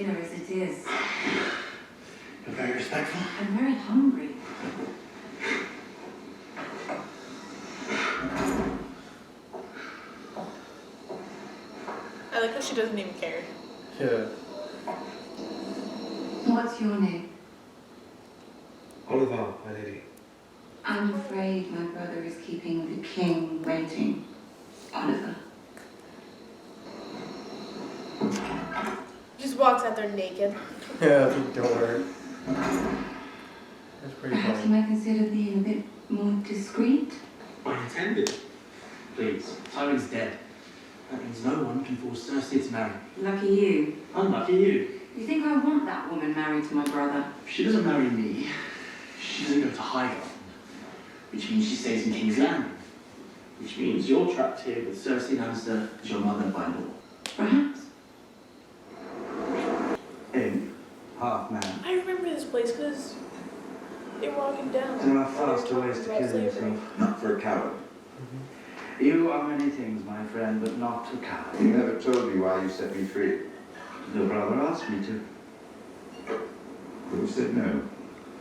dinner as it is. You're very respectful. I'm very hungry. I like how she doesn't even care. Yeah. What's your name? Oliver, my lady. I'm afraid my brother is keeping the king waiting. Oliver. Just walks out there naked. Yeah, I think don't worry. That's pretty Perhaps you funny. might consider being a bit more discreet. Unintended. Please, Tywin's dead. That means no one can force Cersei to marry. Lucky you. Unlucky you. You think I want that woman married to my brother? If she doesn't marry me, she doesn't go to Highgarden. Which means she stays in King's Landing. Which means you're trapped here with Cersei Lannister as your mother by law. Perhaps. In half man. I remember this place because they were walking down. There are and they were faster ways to talking kill about slavery. yourself. Not for a coward. You are many things, my friend, but not a coward. You never told me why you set me free. Your brother asked me to. But you said no.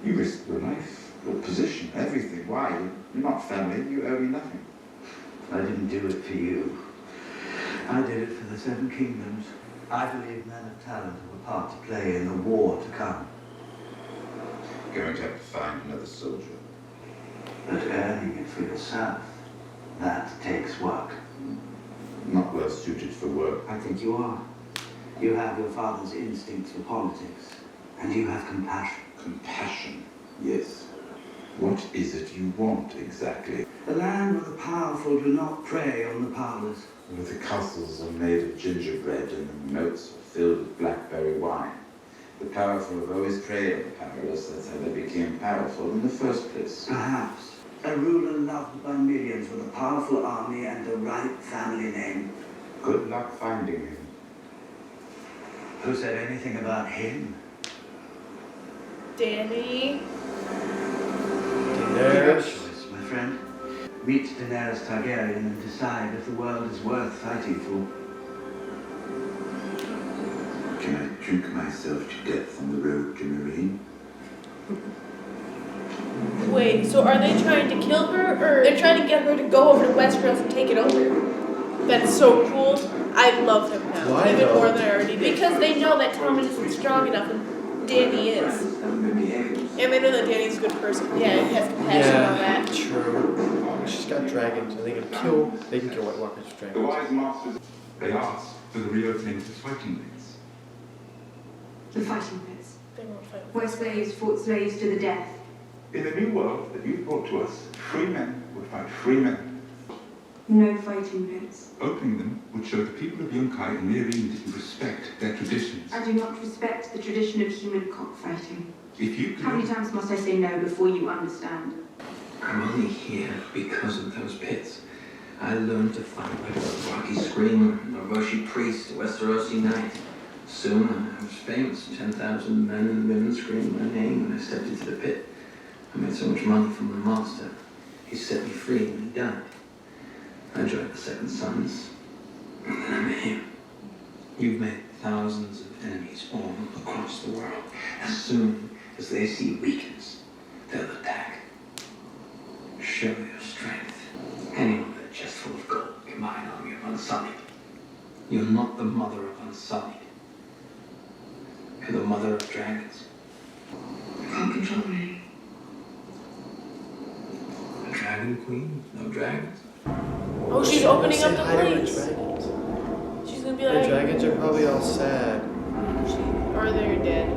You risked your life, your position, everything. Why? You're not family. You owe me nothing. I didn't do it for you. I did it for the Seven Kingdoms. I believe men of talent have a part to play in the war to come. Going to have to find another soldier. But earning it for yourself, that takes work. Not well suited for work. I think you are. You have your father's instincts for politics, and you have compassion. Compassion. Yes. What is it you want exactly? The land where the powerful do not prey on the powerless. Where the castles are made of gingerbread and the moats are filled with blackberry wine. The powerful have always preyed on the powerless. That's how they became powerful in the first place. Perhaps a ruler loved by millions with a powerful army and the right family name. Good luck finding him. Who said anything about him? Danny. Your Daenerys. choice, my friend. Meet Daenerys Targaryen and decide if the world is worth fighting for. Can I drink myself to death on the road to Marine? Wait, so are they trying to kill her, or they're trying to get her to go over to Westeros and take it over? That's so cool. I love him now, Why even though? more than I already did. Because they know that Tommen isn't strong enough, and Danny is. And they know that Danny's a good person. Yeah, he has compassion on Yeah, that. true. She's got dragons, and they can kill White Walkers with The dragons. wise masters, they asked for the reopening of the fighting pits. The fighting pits. They won't fight with Where us. slaves fought slaves to the death. In the new world that you've brought to us, free men would fight free men. No fighting pits. Opening them would show the people of Yunkai and Meereen didn't respect their traditions. I do not respect the tradition of human cockfighting. If you How many could... times must I say no before you understand? I'm only here because of those pits. I learned to fight like a Rocky Screamer, a Roshi Priest, a Westerosi Knight. Soon I was famous. 10,000 men and women screamed my name when I stepped into the pit. I made so much money from the monster. He set me free when he died. I joined the Second Sons, and then I met him. You've made thousands of enemies all across the world. As soon as they see weakness, they'll attack. Show your strength. Anyone with a chest full of gold can buy an army of Unsullied. You're not the mother of Unsullied. You're the mother of dragons. You can't control me. A dragon queen with no dragons. Oh, she's opening Say up the hi to my place. dragons. She's gonna be The like, dragons are probably all sad. or they're dead.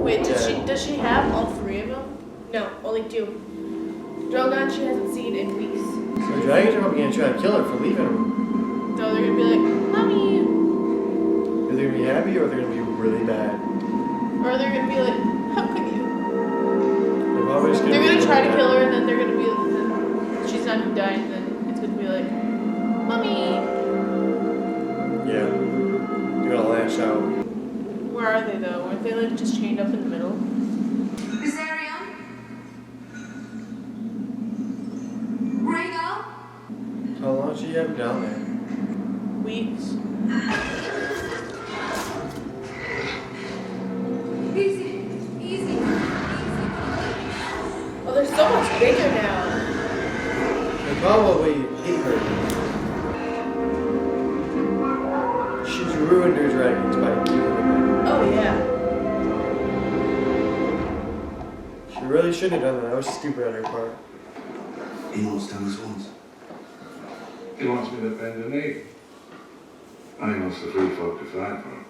Wait, Dead. does she have all three of them? No, only two. Drogon she hasn't seen in weeks. So the dragons are probably gonna try to kill her for leaving them. No, they're gonna be like, Mommy! Are they gonna be happy or are they gonna be really bad? Or they're gonna be like, how could you? They're probably just They're be gonna try really to bad. kill her and then they're gonna be then she's not gonna die and then it's gonna be like, Mommy! Yeah. They're gonna lash out. Where are they though? Aren't they like just chained up in the middle? Viserion? Rhaegar? How long does she have down there? Weeks. so much bigger now. They probably hate her. She's ruined her dragons by killing them. Oh yeah. She really shouldn't have done that. That was stupid on her part. You know what Stannis wants? He wants me to bend the knee. And he wants the free folk to fight for him.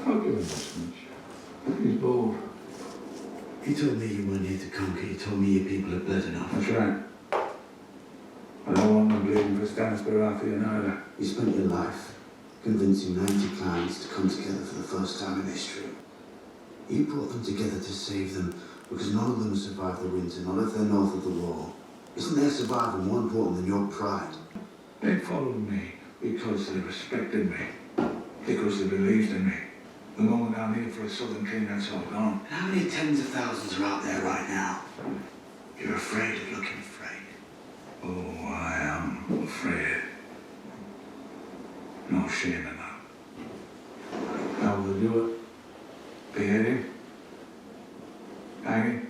I'll give him this much. He's bold. You told me you weren't here to conquer. You told me your people had bled enough. That's right. I don't want them bleeding for Stannis Baratheon either. You spent your life convincing 90 clans to come together for the first time in history. You brought them together to save them because none of them survived the winter, not if they're north of the wall. Isn't their survival more important than your pride? They followed me because they respected me. Because they believed in me. The moment I'm here for a southern king, that's all gone. How many tens of thousands are out there right now? You're afraid of looking afraid. Oh, I am afraid. No shame in that. How will they do it? Beheading? Hanging?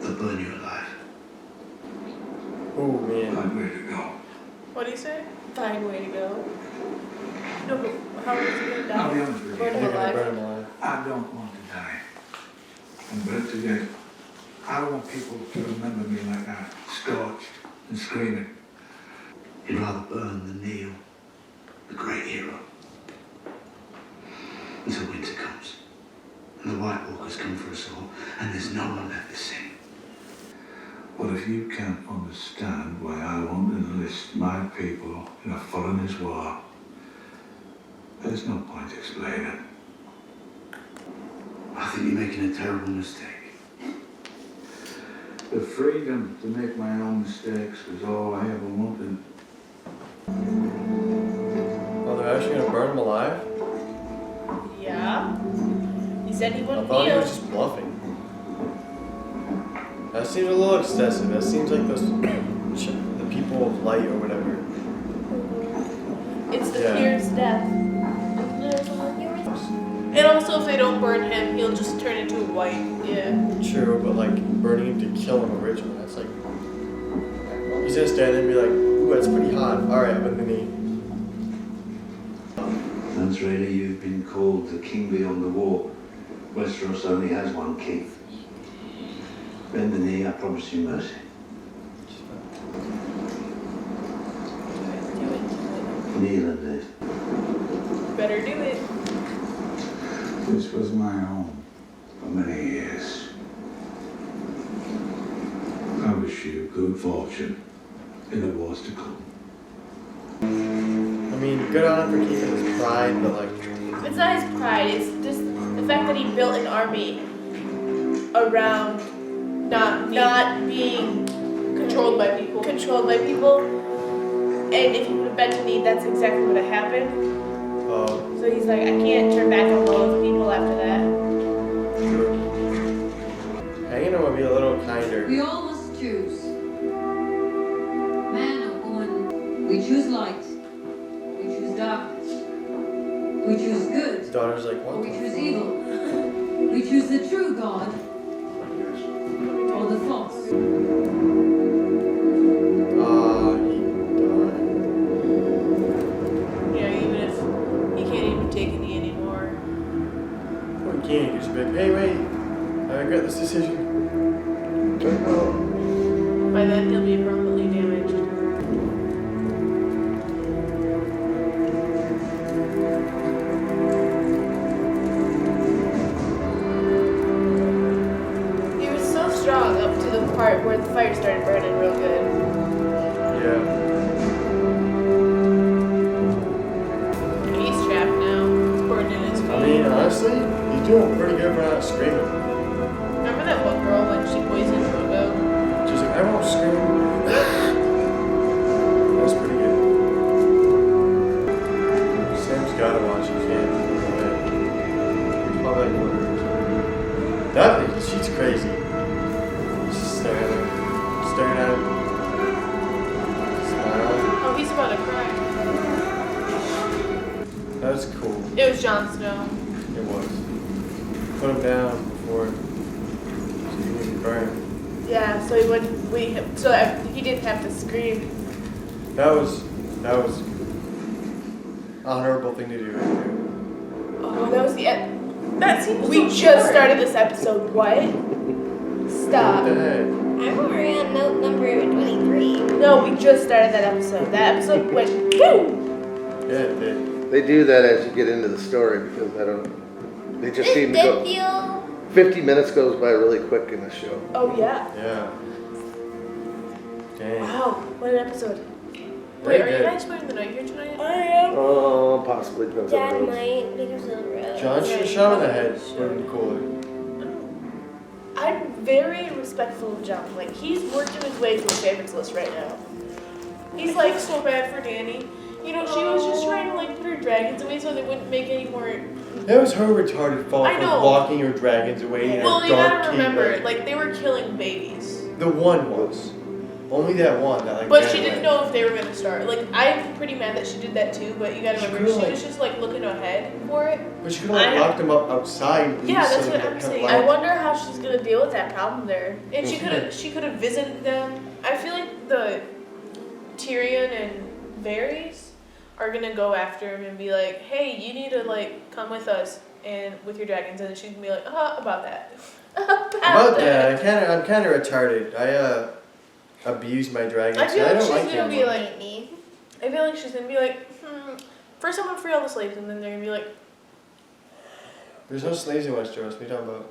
They'll burn you alive. Oh man. I'd way to go. What do you say? Fine way to go. No, but how is he gonna die? I'll be honest with you. Burn They're him gonna alive. burn him alive. I don't want to die. I'm better to get. I don't want people to remember me like that, scorched and screaming. You'd rather burn than kneel. The great hero. Until winter comes. And the White Walkers come for us all. And there's no one left to sing. But if you can't understand why I won't enlist my people in a foreigner's war, there's no point explaining. I think you're making a terrible mistake. The freedom to make my own mistakes was all I ever wanted. Oh, they're actually gonna burn him alive? Yeah. He said he I wouldn't thought he kneel. was just bluffing. That seems a little excessive. That seems like the people of light or whatever. It's the Yeah. fear's death. And also, if they don't burn him, he'll just turn into a white. Yeah. True, but like burning him to kill him originally, that's like. He's gonna stand there and be like, ooh, that's pretty hot. Alright, bend the knee. Mance Rayder, you've been called the king beyond the wall. Westeros only has one king. Bend the knee, I promise you mercy. Do it. Kneel and live. Better do it. This was my home for many years. I wish you good fortune in the wars to come. I mean, good on him for keeping his pride, but like. It's not his pride. It's just the fact that he built an army around not being controlled by people. And if he would have bent the knee, that's exactly what had happened. So he's like, I can't turn back on all of the people after that. True. Hanging him would be a little kinder. We all must choose. Man or woman. We choose light. We choose darkness. We choose good. His daughter's like, Or what we the choose evil. We choose the true God. Or the false. he died. Yeah, even if he can't even take a knee anymore. Well, he can't. He just be like, hey, wait. I regret this decision. Don't go. By then, he'll be permanently damaged. He was so strong up to the part where the fire started burning real good. Yeah. He's trapped now, according to his I mean, feet. honestly, he's doing pretty good for not screaming. Remember that one girl when she poisoned Frodo? She's like, I won't scream. That's pretty good. Sam's gotta watch. He can't. He's probably like one. That bitch, she's crazy. Just staring at him. Staring at him. Smiling. Oh, he's about to cry. That was cool. It was Jon Snow. It was. put him down before so he wouldn't burn. Yeah, so he wouldn't wait him, so that he didn't have to scream. That was a honorable thing to do right there. Oh, that was the end. That seems we just started this episode. What? Stop. What the heck? I'm already on note number 23. No, we just started that episode. That episode went boom. Yeah, it did. They do that as you get into the story because they just This seem to did go. feel 50 minutes goes by really quick in the show. Oh yeah. Yeah. Dang. Wow, what an episode. Very Wait, are you good. guys playing the night here tonight? I am. Oh, possibly depends on the road. Dynamite because of the road. John should have shot him in the head. Would have been cooler. I'm very respectful of John. Like, he's working his way to his favorites list right now. He's like, so bad for Dany. You know, she was just trying to like put her dragons away so they wouldn't make any more. That was her retarded fault I for know. locking her dragons away in Well, her you dark gotta remember, kingdom. like, they were killing babies. The one was. Only that one that like. But ran she didn't away. know if they were gonna start. Like, I'm pretty mad that she did that too, but you gotta She remember, could've, she like- was just like looking ahead for it. But she could have like, I- locked him up outside. at Yeah, least, that's so what they I'm could saying. have I light. wonder how she's gonna deal with that problem there. And she could have visited them. I feel like the Tyrion and Varys are gonna go after him and be like, "Hey, you need to like come with us and with your dragons," and then she's gonna be like, about that." About that, I'm kind of retarded. I abuse my dragons. I feel I like don't she's like gonna them. be like, Me. I feel like she's gonna be like, first I'm gonna free all the slaves, and then they're gonna be like, There's no slaves in Westeros. What are you talking about?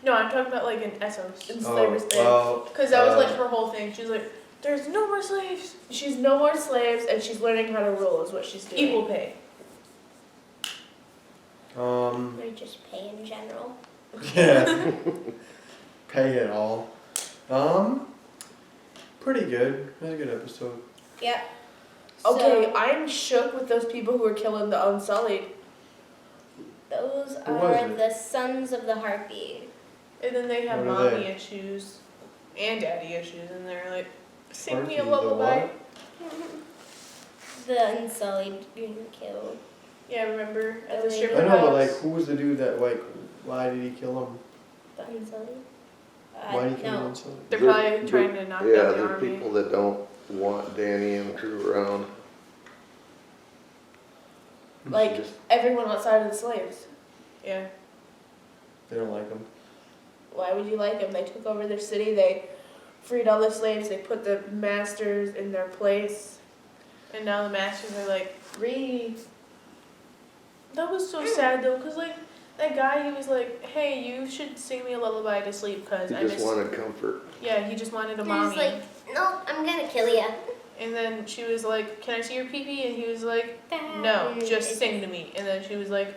no, I'm talking about like in Essos, in Oh, Slavers there. well. Because that was like her whole thing. She was like, there's no more slaves. She's no more slaves, and she's learning how to rule is what she's doing. Equal pay. Or just pay in general. Yeah. Pay it all. Pretty good. It was a good episode. Yep. Okay, So, I'm shook with those people who are killing the Unsullied. those Who was are it? the sons of the Harpy. And then they have What are mommy they? issues and daddy issues, and they're like, sing me a Harpy, the lullaby. what? The Unsullied getting killed. Yeah, remember at the I stripper I know, but like, house? who was the dude that like? Why did he kill him? The Unsullied? Why did he kill no. him? They're They're- probably trying to knock Yeah, down the there are army. people that don't want Dany and the crew around. Like Just- everyone outside of the slaves. Yeah. They don't like him. Why would you like them? They took over their city. They freed all the slaves. They put the masters in their place. And now the masters are like, free. That was so sad though, because like, that guy, he was like, hey, you should sing me a lullaby to sleep because He I just miss... wanted comfort. Yeah, he just wanted a He mommy. was like, no, I'm gonna kill ya. And then she was like, can I see your pee-pee? And he was like, no, just sing to me. And then she was like,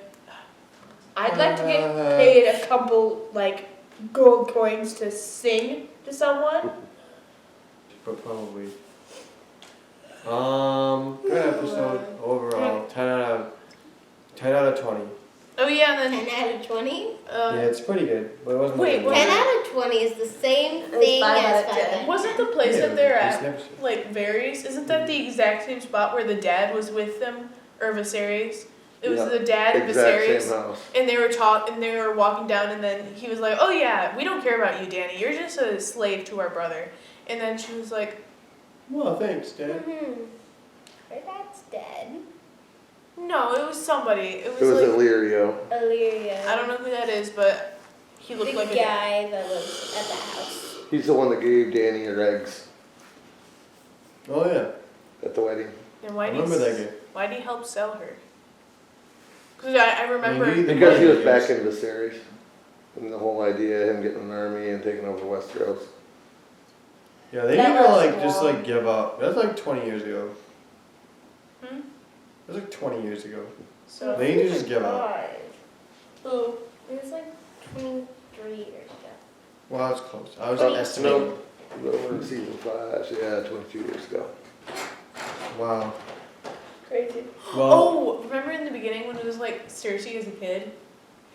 I'd like to get paid a couple, like, gold coins to sing to someone. But probably. Good episode overall. 10 out of 20. Oh yeah, and then 10 out of 20? Yeah, it's pretty good, but it wasn't. Wait, like what? 10 out of 20 is the same thing as 5 out of Wasn't the place Yeah, that they're it's at, never seen. like, Varys? Isn't that the exact same spot where the dad was with them? Or Viserys? It was Yeah, the dad and Exact Viserys. same house. And they were walking down, and then he was like, oh yeah, we don't care about you, Dany. You're just a slave to our brother. And then she was like, Well, thanks, Dad. Her dad's dead. no, it was somebody. It It was was like, Illyrio. Illyria. I don't know who that is, but he looked the like a guy that was at the house. He's the one that gave Dany her eggs Oh yeah, at the wedding. And I why remember that guy. Why'd he help sell her? Because I remember. I mean, Because he was Yes. back in Viserys. And the whole idea of him getting an army and taking over Westeros. Yeah, they That need to was like just long. like give up. That's like 20 years ago. Hmm? That was like 20 years ago. So They need to just give up. who? It was like 23 years ago. Well, I was close. I was Oh, estimating. No, in season 5, yeah, 22 years ago. Wow. Crazy. Well, Oh, remember in the beginning when it was like Cersei as a kid?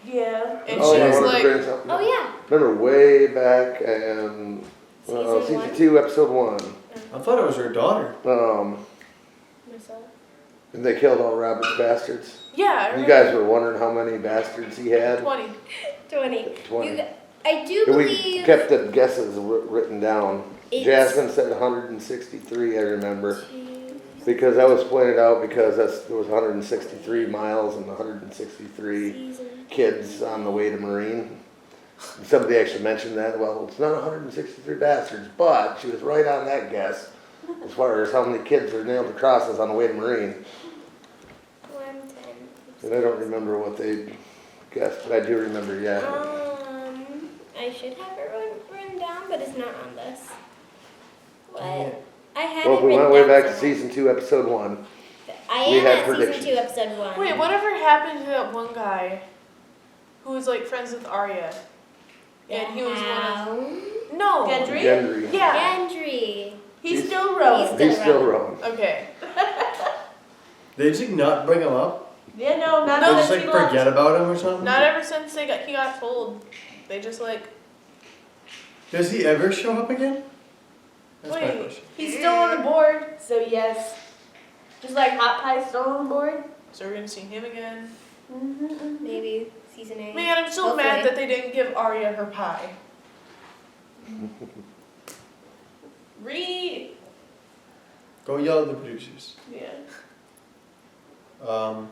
Yeah. And Oh, she I was wanted to like, bring something Oh, up. yeah. Remember way back in Season season 1? 2, episode 1. I thought it was her daughter. Myself. And they killed all Robert's bastards. yeah, I You remember. guys were wondering how many bastards he had. 20. 20. 20. I do And we believe. kept the guesses written down. It's- Jasmine said 163, I remember. Because that was pointed out because there was 163 miles and 163 kids on the way to Marine. And somebody actually mentioned that. Well, it's not 163 bastards, but she was right on that guess as far as how many kids are nailed to crosses on the way to Marine. 110. And I don't remember what they guessed, but I do remember, yeah. I should have it written down, but it's not on this. What? I had Well, it if we written went way down back to somewhere. season 2, episode 1. I we am had at predictions. season 2, episode 1. Wait, whatever happened to that one guy who was like friends with Arya? And he was one of. No. Gendry? Gendry. Yeah. Gendry. He's still Rowan. He's still wrong. Okay. They just not bring him up? Yeah, no, not They ever just like since he forget left. about him or something? Not ever since he got told. They just like. Does he ever show up again? That's my Wait, question. he's still on the board, so yes. Just like Hot Pie's still on the board, so we're gonna see him again. Maybe season 8. Man, I'm still Hopefully. mad that they didn't give Arya her pie. Go yell at the producers. Yeah. What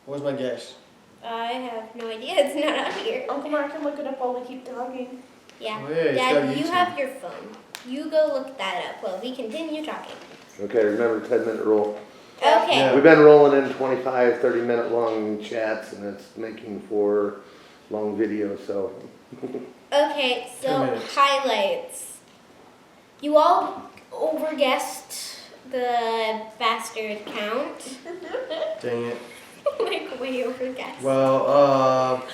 was my guess? I have no idea. It's not on here. Uncle Mark can look it up while we keep talking. Yeah. Oh, yeah, it's got Dad, you YouTube. have your phone. You go look that up while we continue talking. Okay, remember 10-minute rule. Okay. Yeah. We've been rolling in 25, 30-minute long chats, and it's making for long videos, so. Okay, 10 so minutes. highlights. You all overguessed the bastard count. Dang it. Like way overguessed. Well,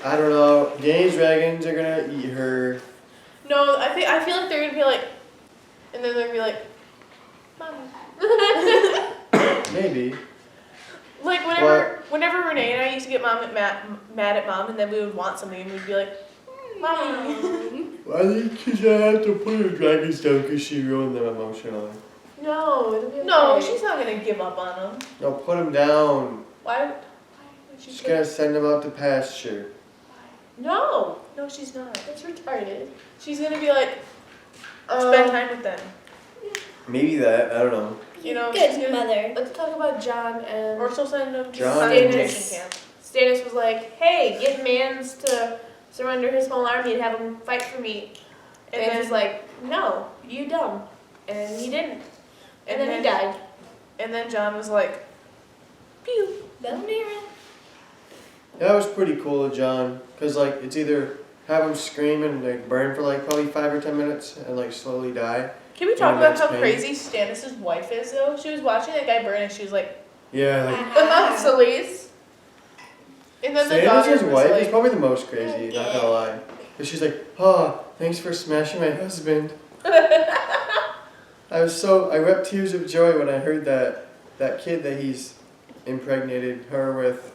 I don't know. Daenerys dragons are gonna eat her. No, I feel like they're gonna be like, and then they're gonna be like, Mom. Maybe. Like whenever Renee and I used to get mad at Mom, and then we would want something, and we'd be like, Mommy. I think she's gonna have to put her dragons down because she ruined them emotionally. No, it'll be okay. No, she's not gonna give up on them. No, put them down. Why would she? She's gonna send them out to pasture. No, she's not. That's retarded. She's gonna be like, spend time with them. Maybe that. I don't know. You know, Good she's gonna, mother. Let's talk about John and. Or she'll send them to John concentration camp. Stannis was like, "Hey, get Mance to surrender his whole army and have him fight for me." And then he's like, "No, you dumb," and he didn't. And then he died. And then John was like, "Pew." That was pretty cool of John, cause like it's either have him scream and like burn for like probably 5 or 10 minutes and like slowly die. Can we talk Yeah, about that's how pain. crazy Stannis' wife is though? She was watching that guy burn and she was like, Yeah, like Celeste. And then the daughter Stannis' was wife like, is probably the most crazy. Not gonna lie, but she's like, oh, thanks for smashing my husband. I wept tears of joy when I heard that kid that he's impregnated her with.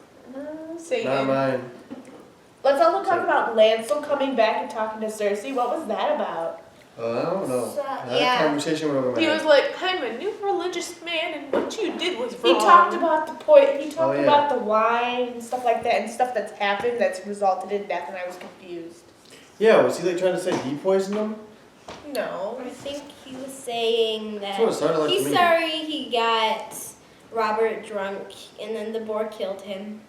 Satan. Not mine. Let's also talk about Lancel coming back and talking to Cersei. What was that about? I don't know. So, I had yeah. a conversation with my He head. was like, I'm a new religious man and what you did was wrong. He talked about the point. He talked yeah. about the wine and stuff like that, and stuff that's happened that's resulted in death, and I was confused. Yeah, was he like trying to say he poisoned him? No. I think he was saying that That's what it sounded like he's to me. sorry he got Robert drunk and then the boar killed him.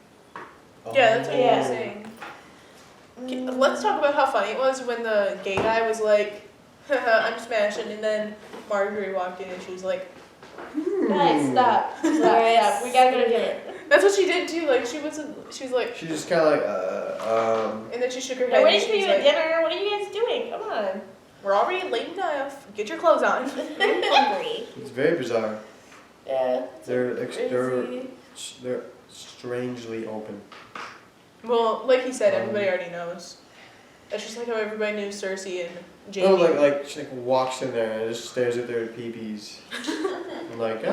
Yeah, that's what he was Yeah. saying. Let's talk about how funny it was when the gay guy was like, I'm smashing, and then Marjorie walked in and she was like, Guys, stop. Stop. Alright, We gotta go to dinner. that's what she did too. Like she was like, She just kind of like, and then she shook her head. Now, and we're she just was doing like, dinner. What are you guys doing? Come on. we're already late enough. Get your clothes on. I'm hungry. it's very bizarre. Yeah. They're strangely open. Well, like he said, everybody already knows. That's just like how everybody knew Cersei and Jamie. No, like she like walks in there and just stares at their peepees. I'm like,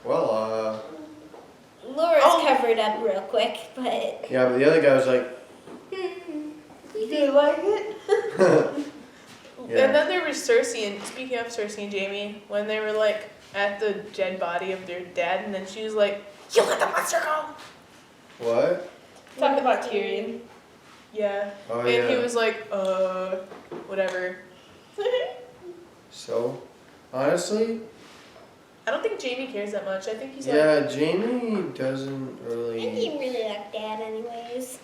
well, Laura's Oh. covered up real quick, but yeah, but the other guy was like, You do like it? yeah. And then there was Cersei, and speaking of Cersei and Jamie, when they were like at the dead body of their dad, and then she was like, "You let the monster go." What? Talking about Tyrion. Yeah. Oh, And yeah. he was like, whatever. So, honestly, I don't think Jamie cares that much. I think he's like, yeah, Jamie doesn't I really. didn't really like Dad anyways.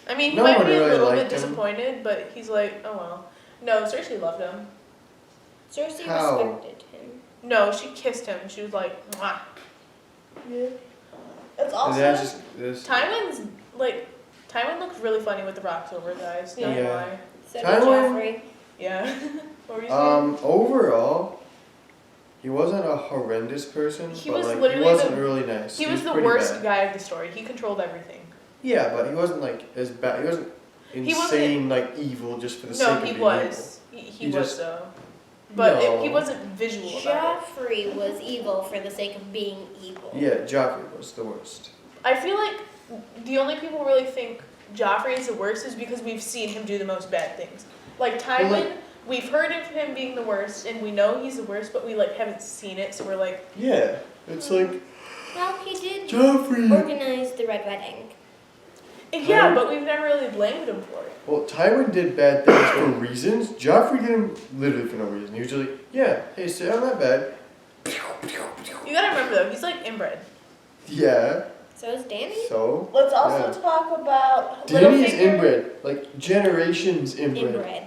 I mean, he No might one be a really little bit liked him. disappointed, but he's like, oh well. No, Cersei loved him. Cersei How? respected him. No, she kissed him. She was like, mwah. Yeah. It's And also that's just this. Tywin looked really funny with the rocks over his eyes. Not gonna Yeah. lie. So did Tywin- Joffrey. Yeah. What were you saying? Overall, he wasn't a horrendous person, He but was like literally he wasn't the- really nice. He was the pretty worst bad. guy of the story. He controlled everything. Yeah, but he wasn't like as bad. He wasn't He wasn't- insane like evil just for the sake No, of he being was. He He was just- though. But No. he wasn't visual about it. Joffrey was evil for the sake of being evil. evil. Yeah, Joffrey was the worst. I feel like the only people really think Joffrey is the worst is because we've seen him do the most bad things. Like Tywin, Well, like- we've heard of him being the worst, and we know he's the worst, but we like haven't seen it, so we're like, Yeah, it's like Well, he did Joffrey. organize the Red Wedding. yeah, but we've never really blamed him for it. Well, Tywin did bad things for reasons. Joffrey did them literally for no reason. He was just like, yeah, hey, say I'm not bad. You gotta remember though, he's like inbred. Yeah, So is Dany. so let's also Yeah. talk about Dany is Littlefinger. inbred, like generations inbred. Inbred.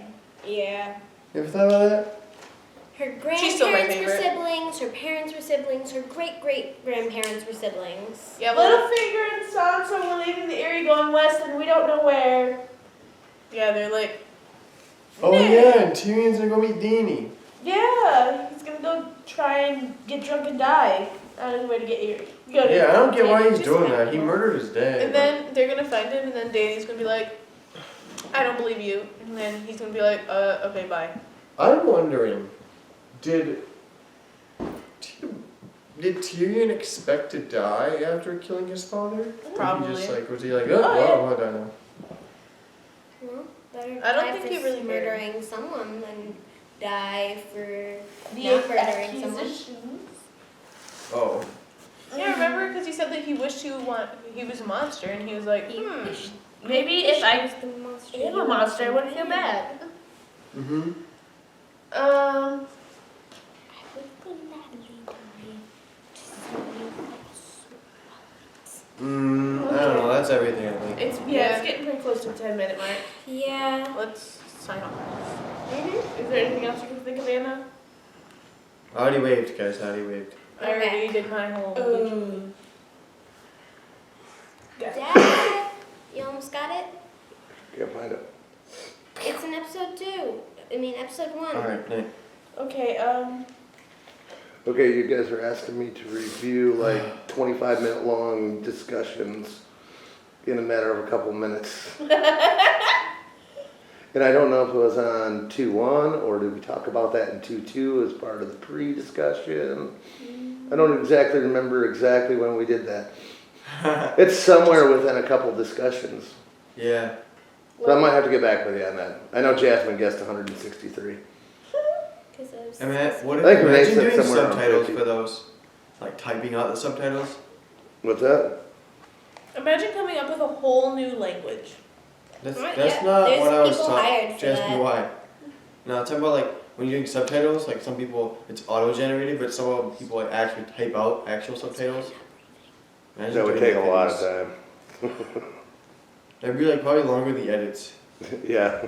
Yeah. You ever thought about that? Her She's still my grandparents were favorite. siblings, her parents were siblings, her great-great-grandparents were siblings. Yeah, but Littlefinger and Sansa were leaving the Eyrie going west, and we don't know where. yeah, they're like, Oh yeah, and Tyrion's gonna go meet Dany. Yeah, he's gonna go try and get drunk and die on his way to get Eyrie. Yeah, I don't get why he's Just doing kinda that. He cool. murdered his dad. and then they're gonna find him, and then Dany's gonna be like, I don't believe you, and then he's gonna be like, okay, bye. I'm wondering, did Tyrion expect to die after killing his father? Or Probably. He just like was he like, oh, Oh, well, I don't know. Well, better I don't die think for he really cared. murdering someone than die for The not murdering someone. accusations. Oh, Yeah, remember? Because he said that he wished he was a monster, and he was like, He wished Maybe he if I was the monster. am he a monster, I was wouldn't feel the bad. mm-hmm. Um, I would gladly die to see you I don't know. That's everything I think. it's it's getting pretty close to the 10-minute mark. Yeah. Let's sign off. Is there anything else you can think of, Anna? I already waved, guys. I already waved. I already did my whole. Dad, you almost got it? Can't find it. It's in episode 2. I mean, episode 1. All right, night. Okay, Okay, you guys are asking me to review like 25-minute long discussions in a matter of a couple minutes. And I don't know if it was on 2-1 or did we talk about that in 2-2 as part of the pre-discussion. I don't exactly remember exactly when we did that. It's somewhere within a couple discussions. Yeah. So I might have to get back with you on that. I know Jasmine guessed 163. I mean, what I think Renee imagine said doing somewhere around subtitles 50. for those, like typing out the subtitles. What's that? Imagine coming up with a whole new language. That's Right, that's yeah, not there's what I was people taught. hired for Just that. why? No, I'm talking about like when you're doing subtitles. Like some people, it's auto-generated, but some of people like actually type out actual subtitles. Imagine That would doing take a lot of things. time. That'd be like probably longer than the edits. Yeah.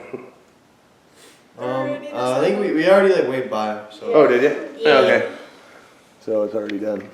I think we already like waved by. So. Oh, did you? Yeah. Okay. So it's already done.